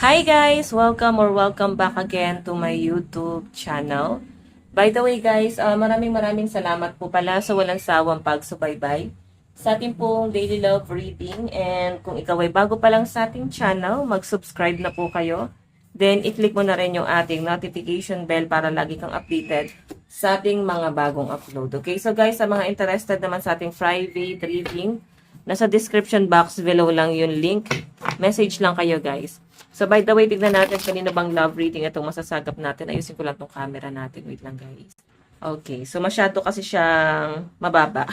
Hi guys! Welcome back again to my YouTube channel. By the way guys, maraming salamat po pala sa walang sawang pagsubaybay sa ating pong daily love reading. And kung ikaw ay bago pa lang sa ating channel, mag-subscribe na po kayo. Then, i-click mo na rin yung ating notification bell para lagi kang updated sa ating mga bagong upload. Okay, so guys, sa mga interested naman sa ating private reading, nasa description box below lang yung link. Message lang kayo guys. So, by the way, tignan natin kanina bang love reading itong masasagap natin. Ayusin ko lang tong camera natin. Wait lang, guys. Okay. So, masyado kasi siyang mababa.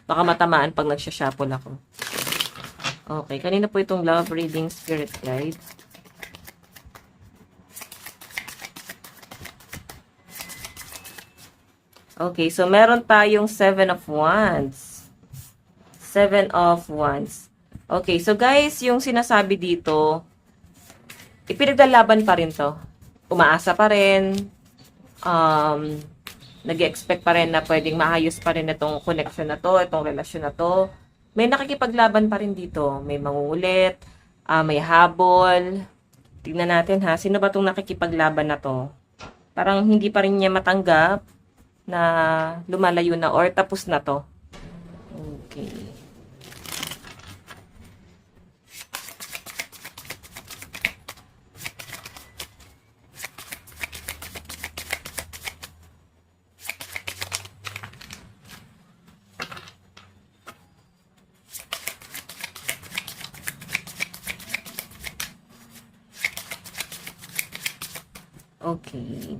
Baka matamaan pag nagsha-shuffle ako. Okay. Kanina po itong love reading spirit guide. Okay. So, meron tayong 7 of Wands. 7 of Wands. Okay. So, guys, yung sinasabi dito, ipinaglalaban pa rin to. Umaasa pa rin. Nag-expect pa rin na pwedeng maayos pa rin itong connection na to, itong relasyon na to. May nakikipaglaban pa rin dito. May mangungulit, may habol. Tignan natin ha, sino ba itong nakikipaglaban na to? Parang hindi pa rin niya matanggap na lumalayo na or tapos na to. Okay. Okay.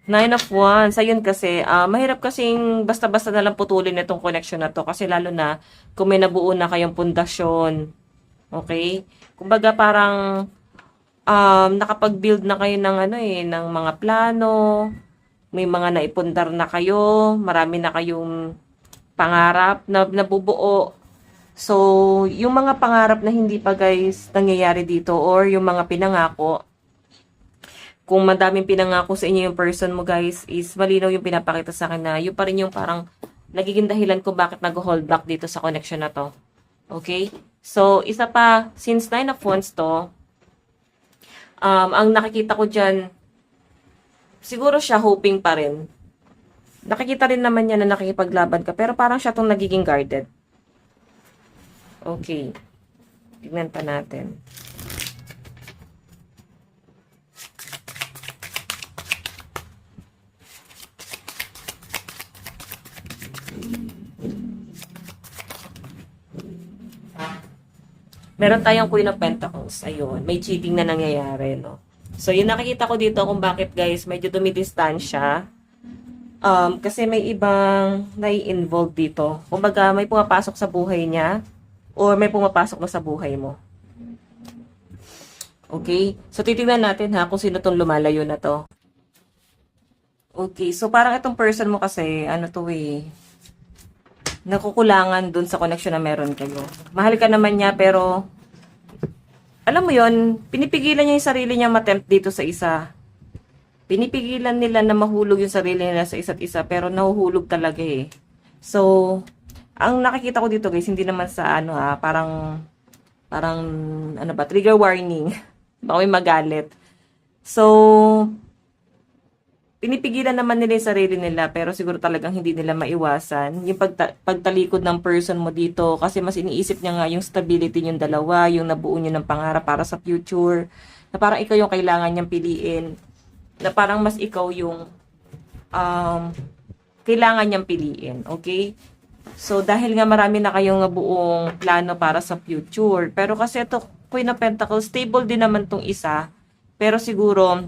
9 of Wands. Ayun kasi, mahirap kasing basta-basta na lang putulin itong connection na to. Kasi lalo na, kung may nabuo na kayong pundasyon. Okay? Kumbaga parang, nakapag-build na kayo ng ng mga plano. May mga naipundar na kayo. Marami na kayong pangarap na nabubuo. So, yung mga pangarap na hindi pa guys nangyayari dito or yung mga pinangako, kung madaming pinangako sa inyo yung person mo guys, is malinaw yung pinapakita sa akin na yun pa rin yung parang nagiging dahilan ko bakit nag-hold back dito sa connection na to. Okay? So, isa pa, since 9 of Wands to, ang nakikita ko dyan, siguro siya hoping pa rin. Nakikita rin naman niya na nakikipaglaban ka, pero parang siya tong nagiging guarded. Okay. Tignan pa natin. Meron tayong Queen of Pentacles. Ayun, may cheating na nangyayari, no? So, yung nakikita ko dito kung bakit, guys, medyo dumidistansya. Kasi may ibang nai-involve dito. Kumbaga, may pumapasok sa buhay niya or may pumapasok na sa buhay mo. Okay? So, titignan natin, ha, kung sino tong lumalayo na to. Okay, so parang itong person mo kasi, nakukulangan dun sa connection na meron kayo. Mahal ka naman niya, pero alam mo yon, pinipigilan niya yung sarili niya ma-tempt dito sa isa. Pinipigilan nila na mahulog yung sarili nila sa isa't isa, pero nahuhulog talaga eh. So, ang nakikita ko dito guys, hindi naman sa parang trigger warning. Baka may magalit. So, pinipigilan naman nila yung sarili nila, pero siguro talagang hindi nila maiwasan. Yung pagtalikod ng person mo dito, kasi mas iniisip niya nga yung stability yung dalawa, yung nabuo niyo ng pangarap para sa future, na parang ikaw yung kailangan niyang piliin, na parang mas ikaw yung kailangan niyang piliin, okay? So, dahil nga marami na kayong buong plano para sa future, pero kasi ito, Queen of Pentacles, stable din naman tong isa, pero siguro,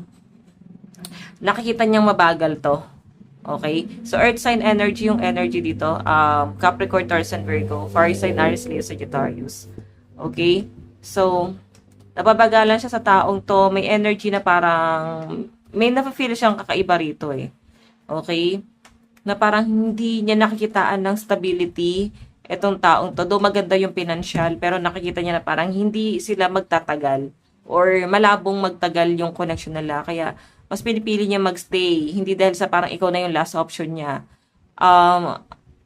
nakikita niyang mabagal to. Okay? So, Earth sign energy yung energy dito. Capricorn, Taurus, and Virgo. Fire sign, Aries, Leo, Sagittarius. Okay? So, nababagalan siya sa taong to. May energy na parang, may nafe-feel siyang kakaiba rito eh. Okay? Na parang hindi niya nakikitaan ng stability etong taong to. Though maganda yung financial, pero nakikita niya na parang hindi sila magtatagal. Or malabong magtagal yung connection nila. Kaya, mas pinipili niya magstay. Hindi dahil sa parang ikaw na yung last option niya.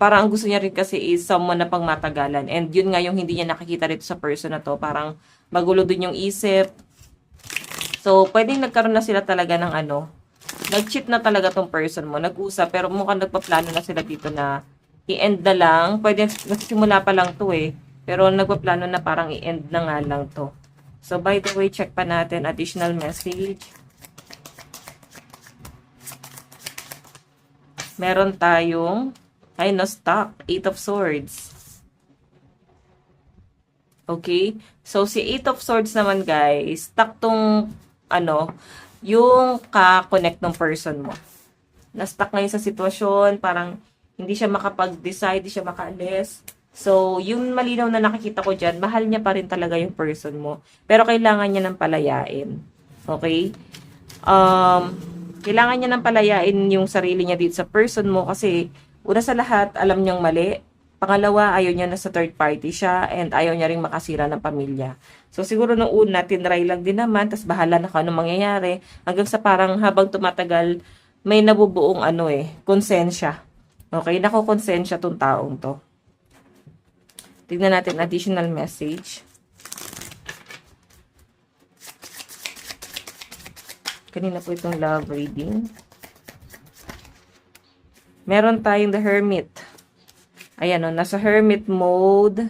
parang ang gusto niya rin kasi is someone na pangmatagalan. And yun nga yung hindi niya nakikita dito sa person na to. Parang magulo din yung isip. So, pwedeng nagkaroon na sila talaga ng ano, nag-cheat na talaga tong person mo, nag-usap, pero mukhang nagpaplano na sila dito na i-end na lang. Pwede, nagsimula pa lang to eh. Pero nagpaplano na parang i-end na nga lang to. So, by the way, check pa natin additional message. Meron tayong, ay, no, stock. 8 of Swords. Okay? So, si 8 of Swords naman, guys, stuck tong, ano, yung ka-connect ng person mo. Na-stuck ngayon sa sitwasyon, parang hindi siya makapag-decide, hindi siya makaalis. So, yung malinaw na nakikita ko dyan, mahal niya pa rin talaga yung person mo. Pero kailangan niya ng palayain. Okay? Kailangan niya ng palayain yung sarili niya dito sa person mo kasi una sa lahat, alam niyang mali. Pangalawa, ayaw niya na sa third party siya and ayaw niya ring makasira ng pamilya. So, siguro nung una, tinry lang din naman, tas bahala na kung anong mangyayari. Hanggang sa parang habang tumatagal, may nabubuong ano konsensya. Okay? Nakukonsensya tong taong to. Tignan natin additional message. Kanina po itong love reading. Meron tayong the Hermit. Ayan o, nasa Hermit mode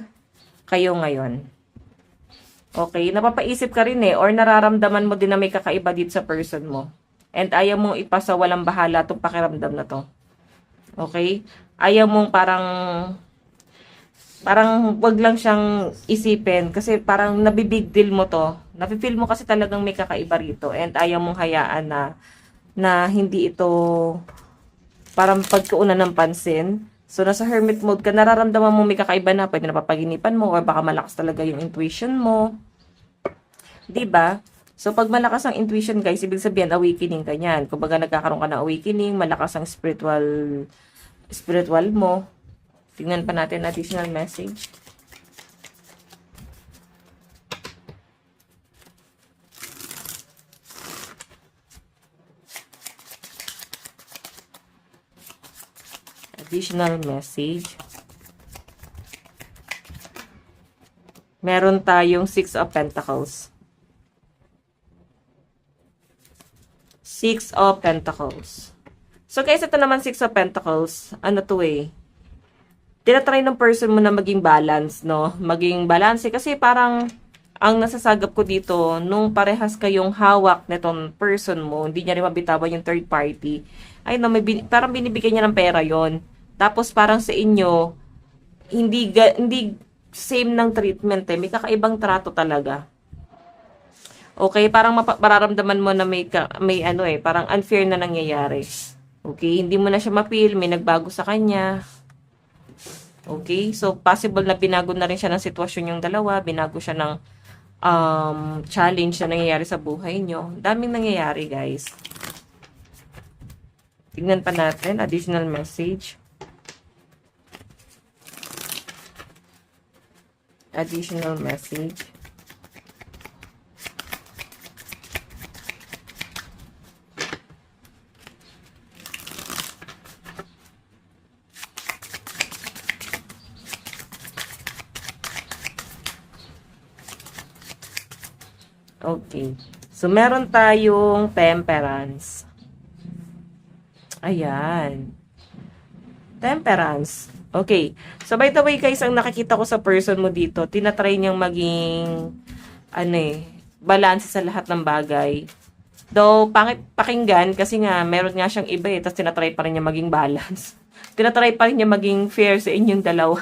kayo ngayon. Okay, napapaisip ka rin or nararamdaman mo din na may kakaiba dito sa person mo. And ayaw mong ipasa walang bahala itong pakiramdam na to. Okay? Ayaw mong parang wag lang siyang isipin kasi parang nabibig deal mo to. Napifeel mo kasi talagang may kakaiba rito and ayaw mong hayaan na hindi ito parang pagtuunan ng pansin. So, nasa hermit mode ka, nararamdaman mo may kakaiba na, pwede napapaginipan mo or baka malakas talaga yung intuition mo. 'Di ba? So, pag malakas ang intuition, guys, ibig sabihin, awakening ka niyan. Kumbaga, nagkakaroon ka ng awakening, malakas ang spiritual mo. Tingnan pa natin additional message. Additional message. Meron tayong 6 of Pentacles. 6 of Pentacles. So guys, ito naman 6 of Pentacles. Ano to tinatry ng person mo na maging balance, no? Maging balance kasi parang ang nasasagap ko dito, nung parehas kayong hawak nitong person mo, hindi niya rin mabitawan yung third party, ay no, parang binibigyan niya ng pera yon. Tapos parang sa inyo, hindi same ng treatment may kakaibang trato talaga. Okay, parang mararamdaman mo na may parang unfair na nangyayari. Okay, hindi mo na siya ma-feel, may nagbago sa kanya. Okay? So, possible na binago na rin siya ng sitwasyon yung dalawa. Binago siya ng challenge na nangyayari sa buhay nyo. Daming nangyayari, guys. Tignan pa natin. Additional message. Additional message. Okay. So, meron tayong temperance. Ayan. Temperance. Okay. So, by the way, guys, ang nakikita ko sa person mo dito, tinatry niyang maging, balance sa lahat ng bagay. Though, pangit pakinggan, kasi nga, meron nga siyang iba tapos tinatry pa rin niya maging balance. Tinatry pa rin niya maging fair sa inyong dalawa.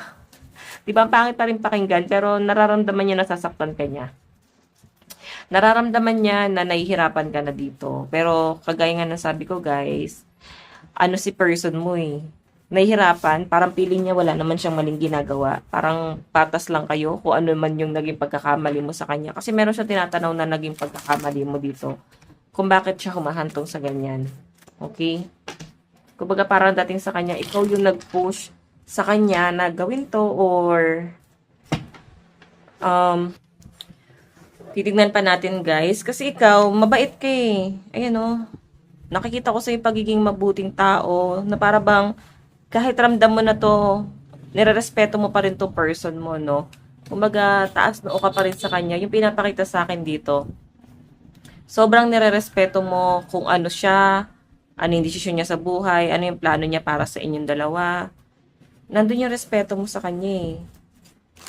Diba, pangit pa rin pakinggan, pero nararamdaman niya nasasaktan ka niya. Nararamdaman niya na nahihirapan ka na dito. Pero, kagaya nga ng sabi ko, guys, si person mo nahihirapan, parang feeling niya wala naman siyang maling ginagawa. Parang patas lang kayo kung ano man yung naging pagkakamali mo sa kanya. Kasi meron siya tinatanaw na naging pagkakamali mo dito. Kung bakit siya humahantong sa ganyan. Okay? Kumbaga parang dating sa kanya, ikaw yung nag-push sa kanya na gawin to or titignan pa natin, guys. Kasi ikaw, mabait ka Ayan nakikita ko sa yung pagiging mabuting tao na para bang kahit ramdam mo na to, nirerespeto mo pa rin to person mo, no? Kumbaga, taas noo ka pa rin sa kanya. Yung pinapakita sa akin dito, sobrang nirerespeto mo kung ano siya, ano yung desisyon niya sa buhay, ano yung plano niya para sa inyong dalawa. Nandun yung respeto mo sa kanya eh.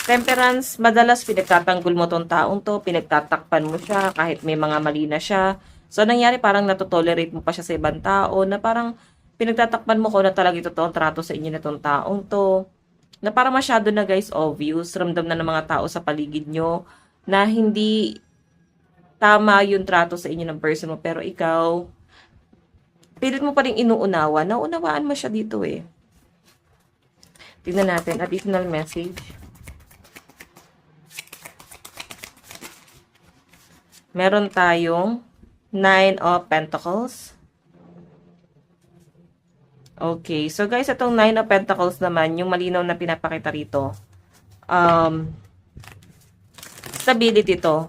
Temperance, madalas pinagtatanggol mo tong taong to, pinagtatakpan mo siya kahit may mga mali na siya. So, nangyari parang natotolerate mo pa siya sa ibang tao na parang pinagtatakpan mo ko na talaga ito toong trato sa inyo na tong taong to. Na parang masyado na guys obvious, ramdam na ng mga tao sa paligid nyo na hindi tama yung trato sa inyo ng person mo. Pero ikaw, pilit mo pa rin inuunawa. Naunawaan mo siya dito eh. Tingnan natin, additional message. Meron tayong 9 of Pentacles. Okay, so guys, itong 9 of Pentacles naman, yung malinaw na pinapakita rito, stability to.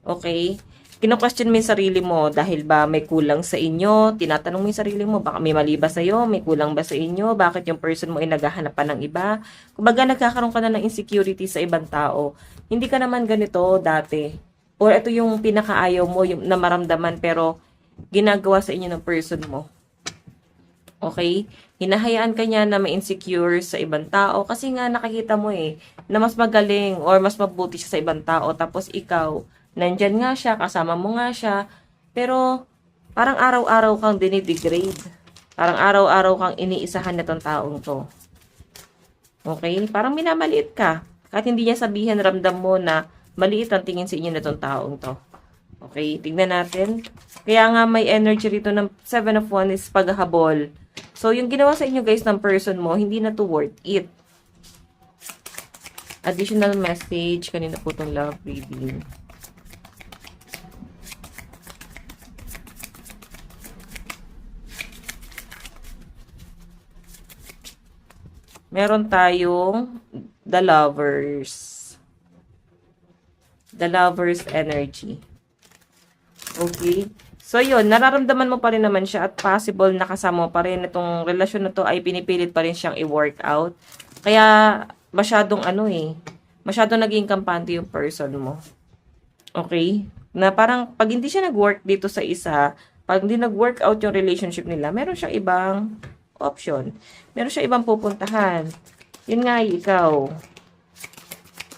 Okay? Kino-question mo yung sarili mo dahil ba may kulang sa inyo? Tinatanong mo yung sarili mo, baka may mali ba sa'yo? May kulang ba sa inyo? Bakit yung person mo ay naghahanap pa ng iba? Kumbaga, nagkakaroon ka na ng insecurity sa ibang tao. Hindi ka naman ganito dati. Or ito yung pinakaayaw mo, yung na maramdaman pero ginagawa sa inyo ng person mo. Okay? Hinahayaan ka niya na ma-insecure sa ibang tao kasi nga nakikita mo eh, na mas magaling or mas mabuti siya sa ibang tao. Tapos ikaw, nandyan nga siya, kasama mo nga siya, pero parang araw-araw kang dinidegrade. Parang araw-araw kang iniisahan na tong taong to. Okay? Parang minamaliit ka. Kahit hindi niya sabihin, ramdam mo na maliit ang tingin sa inyo na tong taong to. Okay? Tignan natin. Kaya nga may energy rito ng 7 of Wands is paghahabol. So, yung ginawa sa inyo guys ng person mo, hindi na to worth it. Additional message. Kanina po itong love reading. Meron tayong The Lovers. The Lovers energy. Okay? So, yun, nararamdaman mo pa rin naman siya at possible nakasama mo pa rin itong relasyon na to ay pinipilit pa rin siyang i-work out. Kaya, masyadong masyadong naging kampante yung person mo. Okay? Na parang, pag hindi siya nag-work dito sa isa, pag hindi nag-work out yung relationship nila, meron siyang ibang option. Meron siyang ibang pupuntahan. Yun nga, ikaw.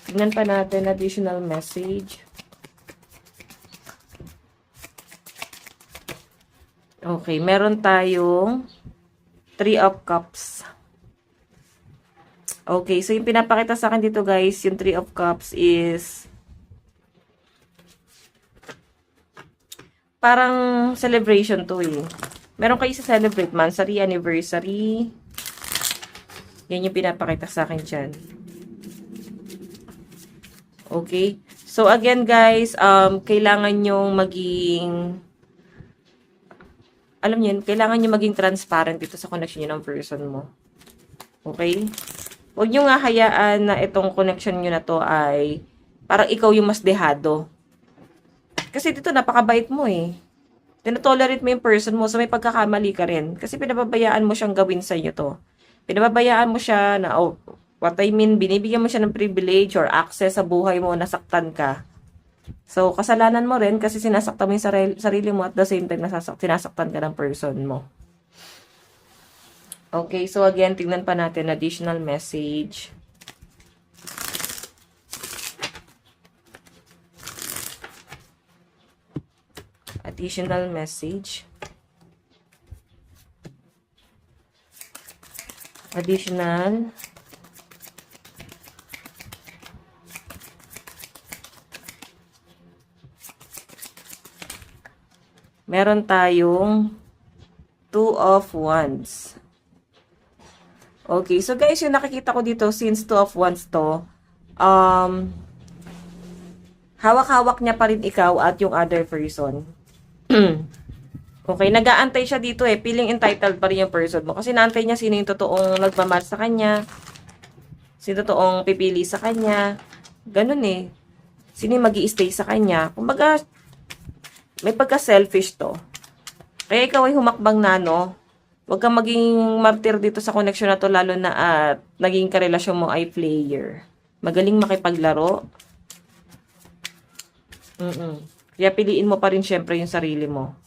Tingnan pa natin additional message. Okay, meron tayong 3 of Cups. Okay, so yung pinapakita sa akin dito guys, yung 3 of Cups is parang celebration to eh. Meron kayo sa celebrate, monthsary, anniversary. Yan yung pinapakita sa akin dyan. Okay? So again guys, kailangan nyong maging alam niyo, kailangan nyo maging transparent dito sa connection nyo ng person mo. Okay? Huwag nyo nga hayaan na itong connection nyo na to ay parang ikaw yung mas dehado. Kasi dito, napakabait mo eh. Tinotolerate mo yung person mo, so may pagkakamali ka rin. Kasi pinababayaan mo siyang gawin sa inyo to. Pinababayaan mo siya na, what I mean, binibigyan mo siya ng privilege or access sa buhay mo, nasaktan ka. So, kasalanan mo rin kasi sinasaktan mo yung sarili mo at the same time sinasaktan ka ng person mo. Okay, so again, tignan pa natin additional message. Additional message. Additional. Meron tayong 2 of Wands. Okay, so guys, yung nakikita ko dito, since 2 of Wands to, hawak-hawak niya pa rin ikaw at yung other person. Okay, nag-aantay siya dito eh. Feeling entitled pa rin yung person mo. Kasi naantay niya sino yung totoong nagmamahal sa kanya. Sino totoong pipili sa kanya. Ganun eh. Sino yung mag-i-stay sa kanya. Kumbaga, may pagka-selfish to. Kaya ikaw ay humakbang na, no? Huwag kang maging martir dito sa connection na to, lalo na at naging karelasyon mo ay player. Magaling makipaglaro. Kaya piliin mo pa rin syempre yung sarili mo.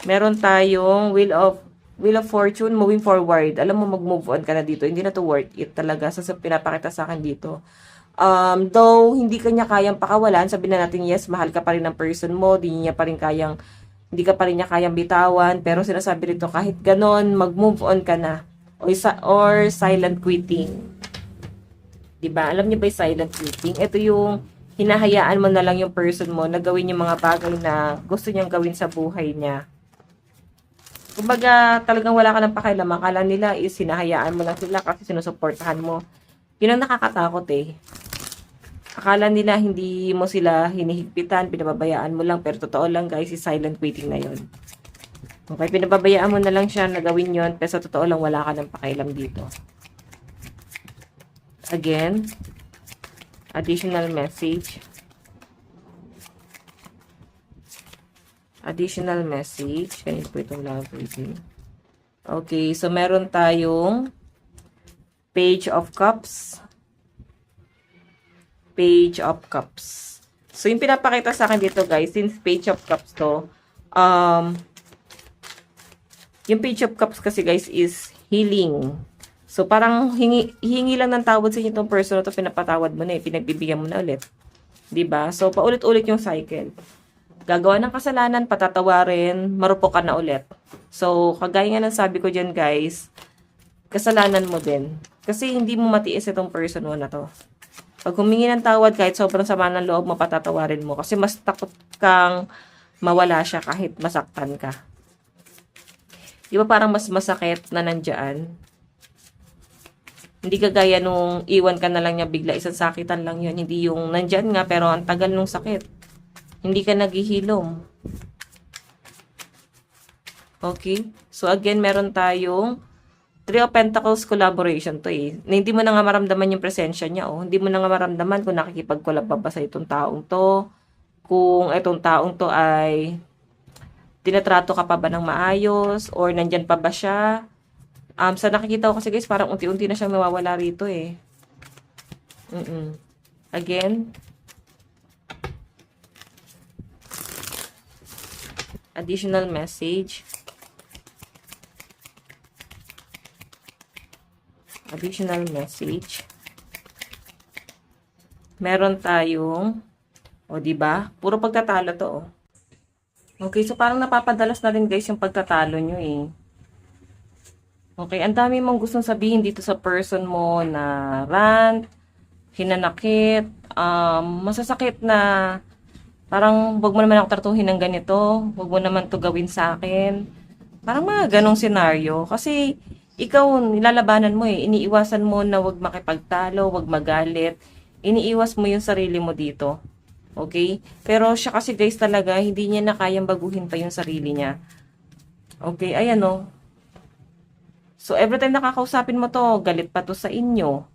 Meron tayong Wheel of Fortune, moving forward. Alam mo, mag-move on ka na dito. Hindi na to worth it talaga sa pinapakita sa akin dito. Though hindi kanya kayang pakawalan, sabihin na natin, yes, mahal ka pa rin ng person mo, hindi ka pa rin niya kayang bitawan, pero sinasabi rito, kahit ganon, mag-move on ka na. Or silent quitting. Diba? Alam niyo ba yung silent quitting? Ito yung hinahayaan mo na lang yung person mo na gawin yung mga bagay na gusto niyang gawin sa buhay niya. Kumbaga, talagang wala ka ng pakialam. Akala nila is hinahayaan mo lang sila kasi sinusuportahan mo. Yun ang nakakatakot eh. Akala nila hindi mo sila hinihigpitan, pinababayaan mo lang. Pero totoo lang guys, is silent quitting na yun. Okay, pinababayaan mo na lang siya na gawin yun. Pero sa totoo lang, wala ka ng pakialam dito. Again, additional message. Additional message. Ganito po itong love reading. Okay, so meron tayong Page of Cups. Page of Cups. So, yung pinapakita sa akin dito, guys, since Page of Cups to, yung Page of Cups kasi, guys, is healing. So, parang hingi lang ng tawad sa inyo itong person na ito, pinapatawad mo na eh, pinagbibigyan mo na ulit. Diba? So, paulit-ulit yung cycle. Gagawa ng kasalanan, patatawarin, marupok ka na ulit. So, kagaya nga ng sabi ko dyan, guys, kasalanan mo din. Kasi hindi mo matiis itong person mo na to. Pag humingi ng tawad, kahit sobrang sama ng loob mo, patatawarin mo. Kasi mas takot kang mawala siya kahit masaktan ka. Di ba parang mas masakit na nandyan? Hindi kagaya nung iwan ka na lang niya bigla, isang sakitan lang yun. Hindi yung nandyan nga, pero ang tagal nung sakit. Hindi ka naghihilom. Okay? So, again, meron tayong Three of Pentacles collaboration to eh. Na hindi mo na nga maramdaman yung presensya niya, oh. Hindi mo na nga maramdaman kung nakikipag-collab pa ba sa itong taong to. Kung itong taong to ay tinatrato ka pa ba ng maayos, or nandyan pa ba siya. Sa nakikita ko kasi guys, parang unti-unti na siyang nawawala rito eh. Again, additional message. Additional message. Meron tayong, o diba? Puro pagtatalo to, oh. Okay, so parang napapadalas na rin guys yung pagtatalo nyo eh. Okay, ang dami mong gustong sabihin dito sa person mo na rant, hinanakit, masasakit na parang wag mo naman ako tratuhin ng ganito, wag mo naman to gawin sa akin. Parang mga ganong senaryo. Kasi ikaw, nilalabanan mo eh. Iniiwasan mo na wag makipagtalo, wag magalit. Iniiwas mo yung sarili mo dito. Okay? Pero siya kasi guys talaga, hindi niya na kayang baguhin pa yung sarili niya. Okay, ayan o. So, every time nakakausapin mo to, galit pa to sa inyo.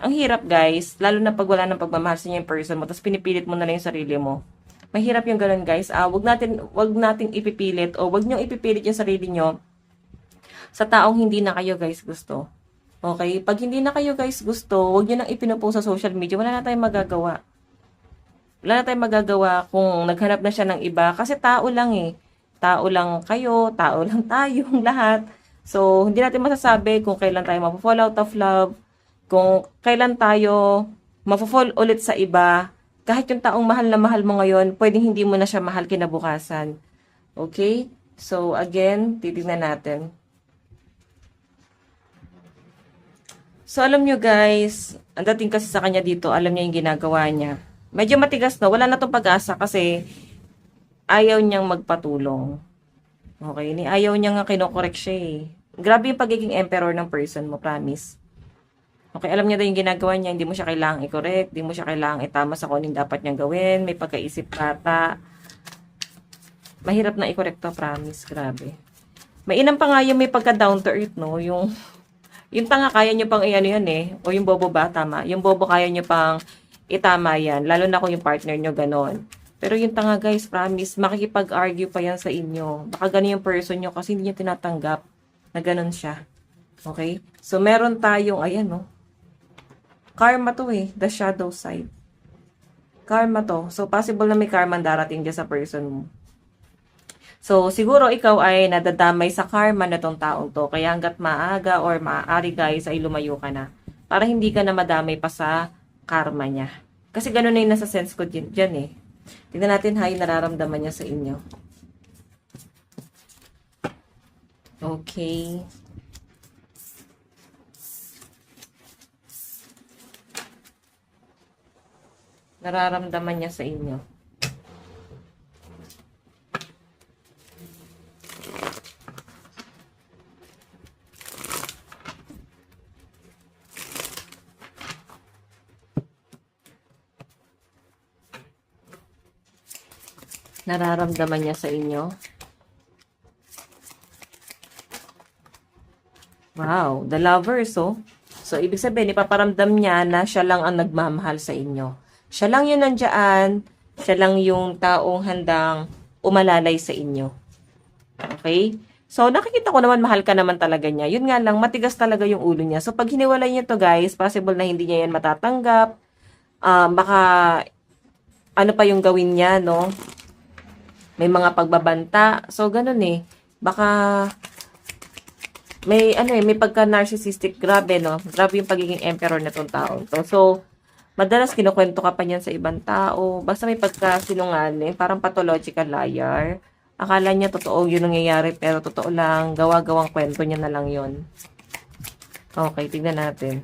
Ang hirap guys, lalo na pag wala ng pagmamahal sa inyo yung person mo, tapos pinipilit mo na lang yung sarili mo. Mahirap yung ganun guys. Wag nating ipipilit o wag nyo ipipilit yung sarili nyo sa taong hindi na kayo guys gusto. Okay? Pag hindi na kayo guys gusto, wag nyo nang ipinopost sa social media. Wala na tayong magagawa. Wala na tayong magagawa kung naghanap na siya ng iba. Kasi tao lang eh. Tao lang kayo, tao lang tayong lahat. So, hindi natin masasabi kung kailan tayo mapafall out of love, kung kailan tayo mapafall ulit sa iba. Kahit yung taong mahal na mahal mo ngayon, pwedeng hindi mo na siya mahal kinabukasan. Okay? So, again, titignan natin. So, alam nyo guys, ang dating kasi sa kanya dito, alam niya yung ginagawa niya. Medyo matigas na, wala na tong pag-asa kasi ayaw niyang magpatulong. Okay, ayaw niya nga kinokorek siya eh. Grabe yung pagiging emperor ng person mo, promise. Okay, alam niya daw yung ginagawa niya, hindi mo siya kailangang i-correct, hindi mo siya kailangang itama sa kung anong dapat niyang gawin, may pagkaisip bata. Mahirap na i-correct to, promise, grabe. Mainam pa nga yung may pagka down to earth, no? Yung tanga kaya niyo pang i-ano yan eh, o yung bobo ba, tama. Yung bobo kaya niyo pang itama yan, lalo na kung yung partner niyo ganon. Pero yung tanga guys, promise, makikipag-argue pa yan sa inyo. Baka ganun yung person nyo kasi hindi niya tinatanggap na ganun siya. Okay? So, meron tayong, ayan no. Karma to eh, the shadow side. Karma to. So, possible na may karma darating dyan sa person mo. So, siguro ikaw ay nadadamay sa karma na tong taong to. Kaya hanggat maaga or maaari guys ay lumayo ka na. Para hindi ka na madamay pa sa karma niya. Kasi ganun na yung nasa sense ko dyan eh. Tignan natin ha, yung nararamdaman niya sa inyo. Okay. Nararamdaman niya sa inyo. Nararamdaman niya sa inyo. Wow, the lovers, oh. So, ibig sabihin, ipaparamdam niya na siya lang ang nagmamahal sa inyo. Siya lang yung nandyan, siya lang yung taong handang umalalay sa inyo. Okay? So, nakikita ko naman, mahal ka naman talaga niya. Yun nga lang, matigas talaga yung ulo niya. So, pag hiniwalay niya to guys, possible na hindi niya yan matatanggap. Baka, ano pa yung gawin niya, no? May mga pagbabanta. So, ganun eh. Baka, may, ano eh, may pagka-narcissistic. Grabe, no? Grabe yung pagiging emperor na tong taong to. So, madalas kinukwento ka pa niyan sa ibang tao. Basta may pagkasinungaling. Parang pathological liar. Akala niya totoo yun nangyayari, pero totoo lang. Gawa-gawang kwento niya na lang yun. Okay, tignan natin.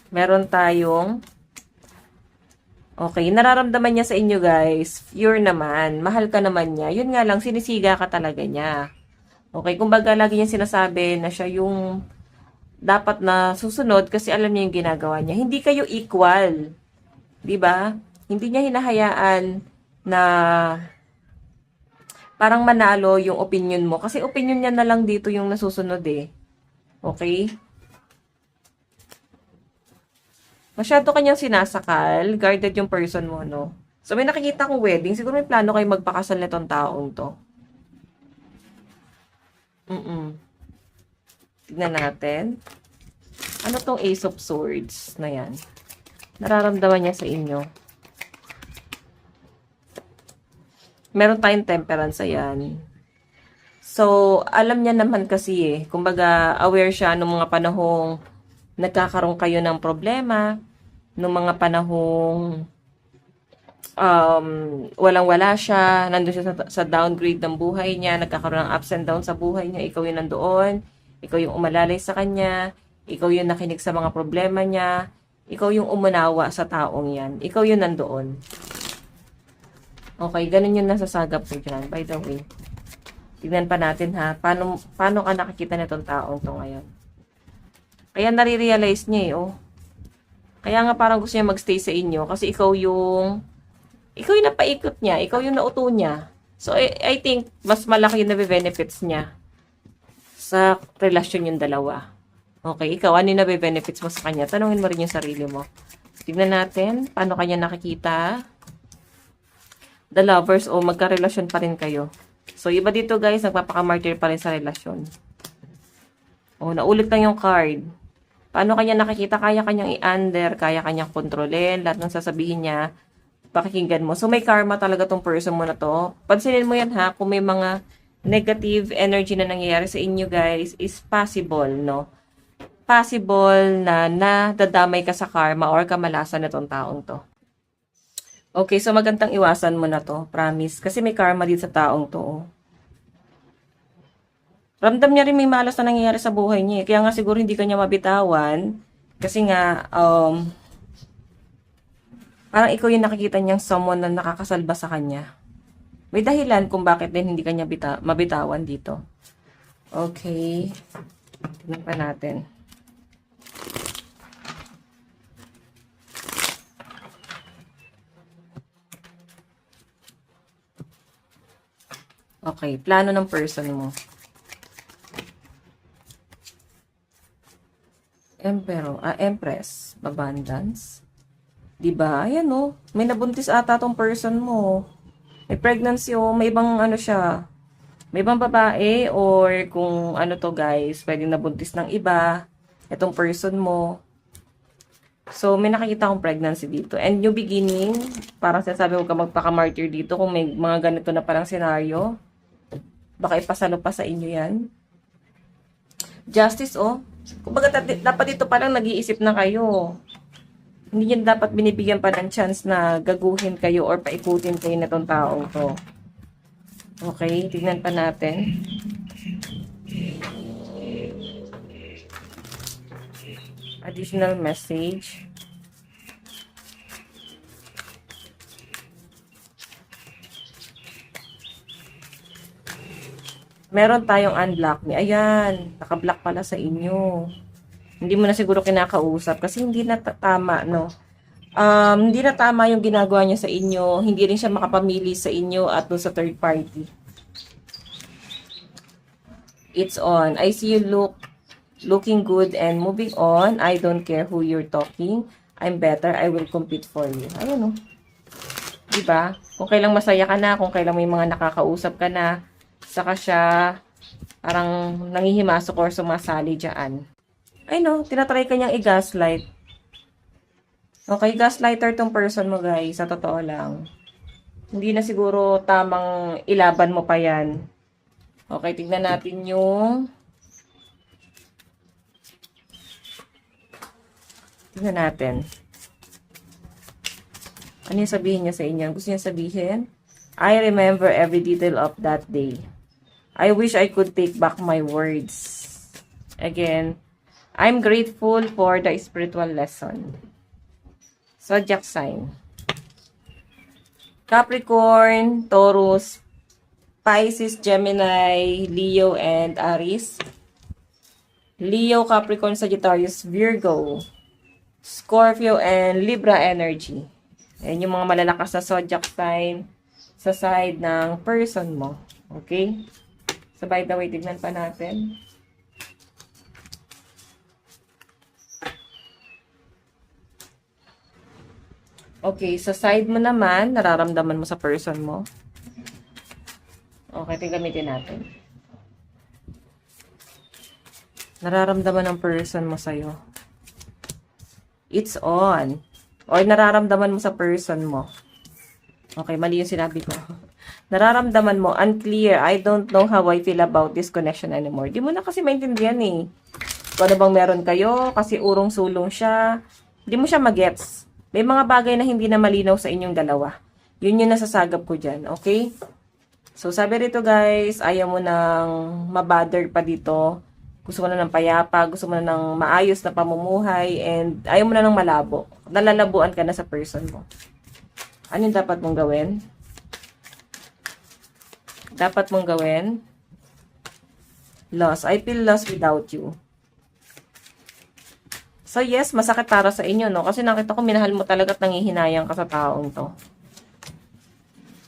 Meron tayong okay, nararamdaman niya sa inyo guys, pure naman, mahal ka naman niya. Yun nga lang, sinisiga ka talaga niya. Okay, kumbaga lagi niya sinasabi na siya yung dapat na susunod kasi alam niya yung ginagawa niya. Hindi kayo equal. 'Di ba? Hindi niya hinahayaan na parang manalo yung opinion mo. Kasi opinion niya na lang dito yung nasusunod eh. Okay? Masyado kanyang sinasakal, guarded yung person mo, no? So, may nakikita kong wedding. Siguro may plano kayo magpakasal nitong taong to. Tignan natin. Ano tong Ace of Swords na yan? Nararamdaman niya sa inyo. Meron tayong Temperance, ayan. So, alam niya naman kasi eh. Kumbaga, aware siya nung mga panahong nagkakaroon kayo ng problema, nung mga panahong walang-wala siya, nandun siya sa downgrade ng buhay niya, nagkakaroon ng ups and downs sa buhay niya, ikaw yung nandoon, ikaw yung umalalay sa kanya, ikaw yung nakinig sa mga problema niya, ikaw yung umunawa sa taong yan, ikaw yung nandoon. Okay, ganun yung nasasagap ko dyan, by the way. Tignan pa natin ha, paano ka nakikita nitong taong to ngayon. Kaya nare-realize niya eh, oh. Kaya nga parang gusto niya magstay sa inyo kasi ikaw yung napaikot niya, ikaw yung nauto niya. So, I think, mas malaki yung nabe-benefits niya sa relasyon yung dalawa. Okay, ikaw, ano yung nabe-benefits mo sa kanya? Tanungin mo rin yung sarili mo. Tignan natin, paano kanya nakikita? The lovers, o magka-relasyon pa rin kayo. So, iba dito guys, nagpapaka-martyr pa rin sa relasyon. O, naulit lang yung card. Paano kanya nakikita? Kaya kanyang i-under, kaya kanyang kontrolin, lahat ng sasabihin niya, pakikinggan mo. So, may karma talaga tong person mo na to. Pansinin mo yan ha, kung may mga negative energy na nangyayari sa inyo guys, is possible, no? Possible na nadadamay ka sa karma or kamalasan na tong taong to. Okay, so magandang iwasan mo na to, promise. Kasi may karma dito sa taong to, oh. Ramdam niya rin may malas na nangyayari sa buhay niya. Kaya nga siguro hindi kanya mabitawan. Kasi nga, parang ikaw yung nakikita niyang someone na nakakasalba sa kanya. May dahilan kung bakit din hindi kanya mabitawan dito. Okay. Tignan pa natin. Okay, plano ng person mo. Empress, abundance. 'Di ba? Ayan oh, may nabuntis ata tong person mo. May pregnancy oh, may ibang ano siya. May ibang babae or kung ano to guys, pwedeng nabuntis ng iba. Itong person mo. So, may nakikita akong pregnancy dito. And new beginning, parang sinasabi ko ka magpaka-martyr dito kung may mga ganito na parang senaryo. Baka ipasalo pa sa inyo yan. Justice, oh. Kumbaga, dapat dito parang nag-iisip na kayo. Hindi nyo dapat binibigyan pa ng chance na gaguhin kayo or paikutin kayo na tong taong to. Okay, tignan pa natin. Additional message. Meron tayong unblock me. Ayan, naka-block pala sa inyo. Hindi mo na siguro kinakausap kasi hindi na tama, no? Hindi na tama yung ginagawa niya sa inyo. Hindi rin siya makapamili sa inyo at sa third party. It's on. I see you looking good and moving on. I don't care who you're talking. I'm better. I will compete for you. Ayun, no? Diba? Kung kailang masaya ka na, kung kailang may mga nakakausap ka na, saka siya parang nangihimasok or sumasali dyan. Ay no, tinatry ka niyang i-gaslight. Okay, gaslighter tong person mo guys, sa totoo lang. Hindi na siguro tamang ilaban mo pa yan. Okay, tignan natin yung... Tignan natin. Ano yung sabihin niya sa inyo? Gusto niya sabihin? I remember every detail of that day. I wish I could take back my words. Again, I'm grateful for the spiritual lesson. Zodiac sign. Capricorn, Taurus, Pisces, Gemini, Leo, and Aries. Leo, Capricorn, Sagittarius, Virgo, Scorpio, and Libra energy. Ayan yung mga malalakas na zodiac sign sa side ng person mo. Okay? So, by the way, tignan pa natin. Okay, sa side mo naman, nararamdaman mo sa person mo. Okay, gamitin natin. Nararamdaman ng person mo sa'yo. It's on. Or nararamdaman mo sa person mo. Okay, mali yung sinabi ko. Nararamdaman mo, unclear. I don't know how I feel about this connection anymore. Di mo na kasi maintindihan eh. Kung ano bang meron kayo, kasi urong-sulong siya. Di mo siya magets. May mga bagay na hindi na malinaw sa inyong dalawa. Yun yung nasasagap ko dyan, okay? So, sabi rito guys, ayaw mo nang mabother pa dito. Gusto mo na ng payapa, gusto mo na ng maayos na pamumuhay, and ayaw mo na ng malabo. Nalalabuan ka na sa person mo. Ano yung dapat mong gawin? Dapat mong gawin? Lost. I feel lost without you. So yes, masakit para sa inyo, no? Kasi nakita ko, minahal mo talaga at nangihinayang ka sa taong to.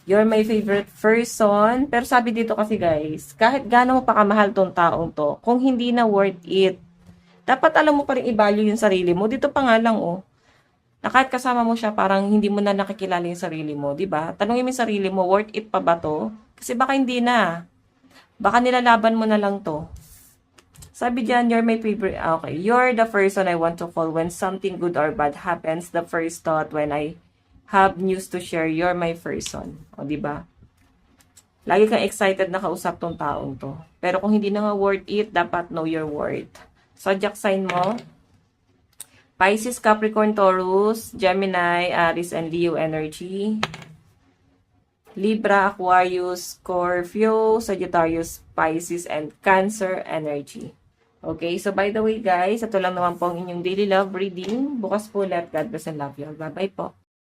You're my favorite person. Pero sabi dito kasi guys, kahit gaano mo pa kamahal tong taong to, kung hindi na worth it, dapat alam mo pa rin i-value yung sarili mo. Dito pa nga lang, oh. Na kahit kasama mo siya, parang hindi mo na nakikilala yung sarili mo, di ba? Tanungin mo yung sarili mo, worth it pa ba to? Kasi baka hindi na. Baka nilalaban mo na lang to. Sabi diyan, you're my favorite. Okay, you're the person I want to call when something good or bad happens. The first thought when I have news to share, you're my person. O, di ba? Lagi kang excited na kausap tong taong to. Pero kung hindi na nga worth it, dapat know your worth. Zodiac sign mo, Pisces, Capricorn, Taurus, Gemini, Aries, and Leo energy. Libra, Aquarius, Scorpio, Sagittarius, Pisces, and Cancer energy. Okay, so by the way guys, ito lang naman po ang inyong daily love reading. Bukas po ulit. God bless and love you. Bye-bye po.